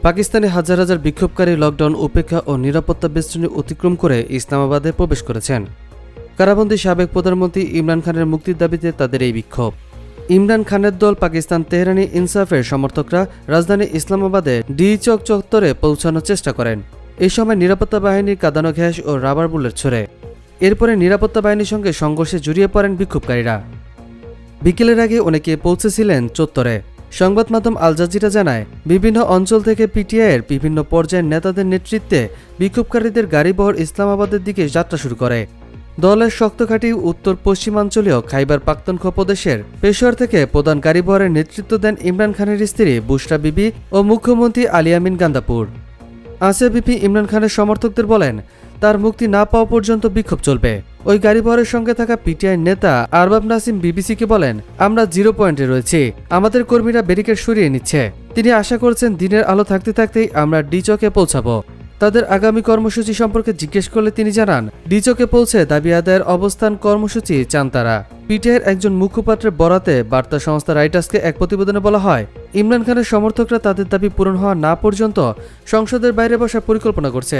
পাকিস্তানে হাজার হাজার বিক্ষোভকারী লকডাউন উপেক্ষা ও নিরাপত্তা বেষ্টনী অতিক্রম করে ইসলামাবাদে প্রবেশ করেছেন। কারাবন্দী সাবেক প্রধানমন্ত্রী ইমরান খানের মুক্তির দাবিতে তাদের এই বিক্ষোভ। ইমরান খানের দল পাকিস্তান তেহরানি ইনসাফের সমর্থকরা রাজধানী ইসলামাবাদে ডি চক চত্বরে পৌঁছানোর চেষ্টা করেন। এই সময় নিরাপত্তা বাহিনীর কাঁদানো গ্যাস ও রাবার বুলেট ছোড়ে। এরপরে নিরাপত্তা বাহিনীর সঙ্গে সংঘর্ষে জড়িয়ে পড়েন বিক্ষোভকারীরা। বিকেলের আগে অনেকে পৌঁছেছিলেন চত্বরে। সংবাদ মাধ্যম আল জাজিরা জানায়, বিভিন্ন অঞ্চল থেকে পিটিআইয়ের বিভিন্ন পর্যায়ের নেতাদের নেতৃত্বে বিক্ষোভকারীদের গাড়িবহর ইসলামাবাদের দিকে যাত্রা শুরু করে। দলের শক্তঘাঁটি উত্তর পশ্চিমাঞ্চলীয় খাইবার পাখতুনখোয়া প্রদেশের পেশোয়ার থেকে প্রধান গাড়িবহরের নেতৃত্ব দেন ইমরান খানের স্ত্রী বুশরা বিবি ও মুখ্যমন্ত্রী আলিয়ামিন গান্দাপুর। আসিয়া বিবি ইমরান খানের সমর্থকদের বলেন, তার মুক্তি না পাওয়া পর্যন্ত বিক্ষোভ চলবে। ওই গাড়িবহরের সঙ্গে থাকা পিটিআই নেতা আরবাব নাসিম বিবিসিকে বলেন, আমরা 0 পয়েন্টে রয়েছি, আমাদের কর্মীরা ব্যারিকেড সরিয়ে নিচ্ছে। তিনি আশা করছেন দিনের আলো থাকতে থাকতেই আমরা ডি চকে পৌঁছাবো। তাদের আগামী কর্মসূচি সম্পর্কে জিজ্ঞেস করলে তিনি জানান, ডি চকে পৌঁছে দাবি আদায়ের অবস্থান কর্মসূচি চান তারা। পিটিআইয়ের একজন মুখপাত্রের বরাতে বার্তা সংস্থা রাইটার্সকে এক প্রতিবেদনে বলা হয়, ইমরান খানের সমর্থকরা তাদের দাবি পূরণ হওয়া না পর্যন্ত সংসদের বাইরে বসার পরিকল্পনা করছে।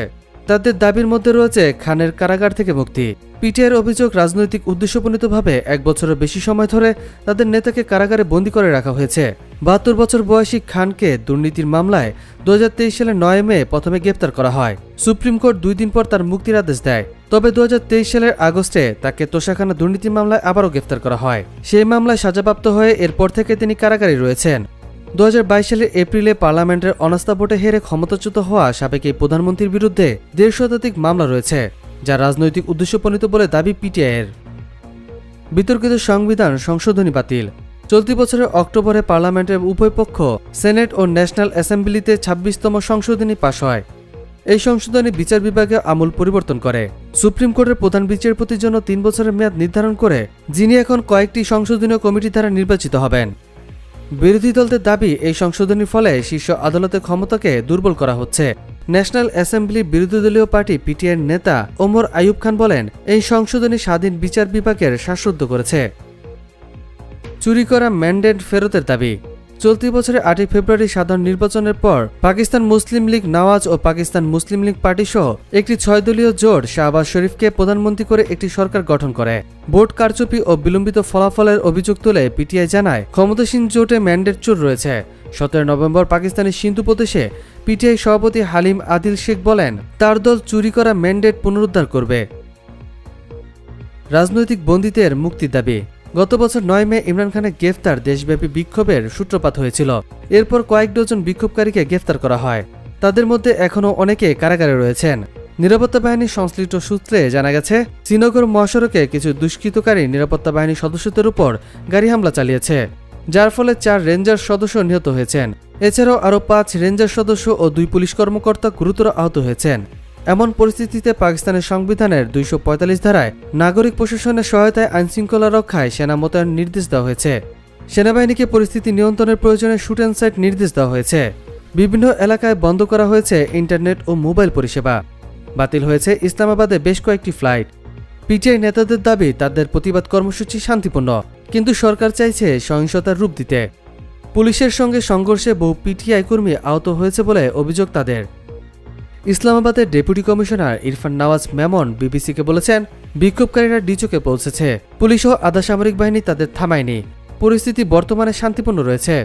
তাদের দাবির মধ্যে রয়েছে খানের কারাগার থেকে মুক্তি। পিটিআইয়ের অভিযোগ, রাজনৈতিক উদ্দেশ্যপ্রণীতভাবে 1 বছরের বেশি সময় ধরে তাদের নেতাকে কারাগারে বন্দী করে রাখা হয়েছে। 72 বছর বয়সী খানকে দুর্নীতির মামলায় 2023 সালের 9 মে প্রথমে গ্রেপ্তার করা হয়। সুপ্রিম কোর্ট 2 দিন পর তার মুক্তির আদেশ দেয়। তবে 2023 সালের আগস্টে তাকে তোষাখানা দুর্নীতি মামলায় আবারও গ্রেপ্তার করা হয়। সেই মামলায় সাজাপ্রাপ্ত হয়ে এরপর থেকে তিনি কারাগারে রয়েছেন। 2022 সালের এপ্রিলে পার্লামেন্টের অনাস্থা ভোটে হেরে ক্ষমতাচ্যুত হওয়া সাবেক এই প্রধানমন্ত্রীর বিরুদ্ধে 150 শতাধিক মামলা রয়েছে, যা রাজনৈতিক উদ্দেশ্যপ্রণীত বলে দাবি পিটিআইয়ের। বিতর্কিত সংবিধান সংশোধনী বাতিল। চলতি বছরের অক্টোবরে পার্লামেন্টের উভয় পক্ষ সেনেট ও ন্যাশনাল অ্যাসেম্বলিতে 26তম সংশোধনী পাশ হয়। এই সংশোধনী বিচার বিভাগে আমূল পরিবর্তন করে। সুপ্রিম কোর্টের প্রধান বিচারপতির জন্য 3 বছরের মেয়াদ নির্ধারণ করে, যিনি এখন কয়েকটি সংশোধনীয় কমিটি দ্বারা নির্বাচিত হবেন। বিরোধী দলদের দাবি, এই সংশোধনীর ফলে শীর্ষ আদালতের ক্ষমতাকে দুর্বল করা হচ্ছে। ন্যাশনাল অ্যাসেম্বলির বিরোধী দলীয় পার্টি পিটিআইয়ের নেতা ওমর আইয়ুব খান বলেন, এই সংশোধনী স্বাধীন বিচার বিভাগের শ্বাসরুদ্ধ করেছে। চুরি করা ম্যান্ডেট ফেরতের দাবি। চলতি বছরের 8 ফেব্রুয়ারি সাধারণ নির্বাচনের পর পাকিস্তান মুসলিম লীগ নওয়াজ ও পাকিস্তান মুসলিম লীগ পার্টি সহ একটি 6 দলীয় জোট শাহবাজ শরীফকে প্রধানমন্ত্রী করে একটি সরকার গঠন করে। ভোট কারচুপি ও বিলম্বিত ফলাফলের অভিযোগ তুলে পিটিআই জানায়, ক্ষমতাসীন জোটে ম্যান্ডেট চোর রয়েছে। 17 নভেম্বর পাকিস্তানের সিন্ধু প্রদেশে পিটিআই সভাপতি হালিম আদিল শেখ বলেন, তার দল চুরি করা ম্যান্ডেট পুনরুদ্ধার করবে। রাজনৈতিক বন্দীদের মুক্তির দাবি। গত বছর 9 মে ইমরান খানের গ্রেফতার দেশব্যাপী বিক্ষোভের সূত্রপাত হয়েছিল। এরপর কয়েক ডজন বিক্ষোভকারীকে গ্রেফতার করা হয়। তাদের মধ্যে এখনও অনেকে কারাগারে রয়েছেন। নিরাপত্তা বাহিনীর সংশ্লিষ্ট সূত্রে জানা গেছে, শ্রীনগর মহাসড়কে কিছু দুষ্কৃতকারী নিরাপত্তা বাহিনীর সদস্যদের উপর গাড়ি হামলা চালিয়েছে, যার ফলে 4 রেঞ্জার সদস্য নিহত হয়েছেন। এছাড়াও আরও 5 রেঞ্জার সদস্য ও 2 পুলিশ কর্মকর্তা গুরুতর আহত হয়েছেন। এমন পরিস্থিতিতে পাকিস্তানের সংবিধানের 245 ধারায় নাগরিক প্রশাসনের সহায়তায় আইনশৃঙ্খলা রক্ষায় সেনা মোতায়েন নির্দেশ দেওয়া হয়েছে। সেনাবাহিনীকে পরিস্থিতি নিয়ন্ত্রণের প্রয়োজনে শুট অ্যান্ড সাইট নির্দেশ দেওয়া হয়েছে। বিভিন্ন এলাকায় বন্ধ করা হয়েছে ইন্টারনেট ও মোবাইল পরিষেবা। বাতিল হয়েছে ইসলামাবাদে বেশ কয়েকটি ফ্লাইট। পিটিআই নেতাদের দাবি, তাদের প্রতিবাদ কর্মসূচি শান্তিপূর্ণ, কিন্তু সরকার চাইছে সহিংসতার রূপ দিতে। পুলিশের সঙ্গে সংঘর্ষে বহু পিটিআই কর্মী আহত হয়েছে বলে অভিযোগ তাদের। ইসলামাবাদের ডেপুটি কমিশনার ইরফান নওয়াজ মেমন বিবিসিকে বলেছেন, বিক্ষোভকারীরা ডিচকে পৌঁছেছে। পুলিশ ও আধা সামরিক বাহিনী তাদের থামায়নি। পরিস্থিতি বর্তমানে শান্তিপূর্ণ রয়েছে।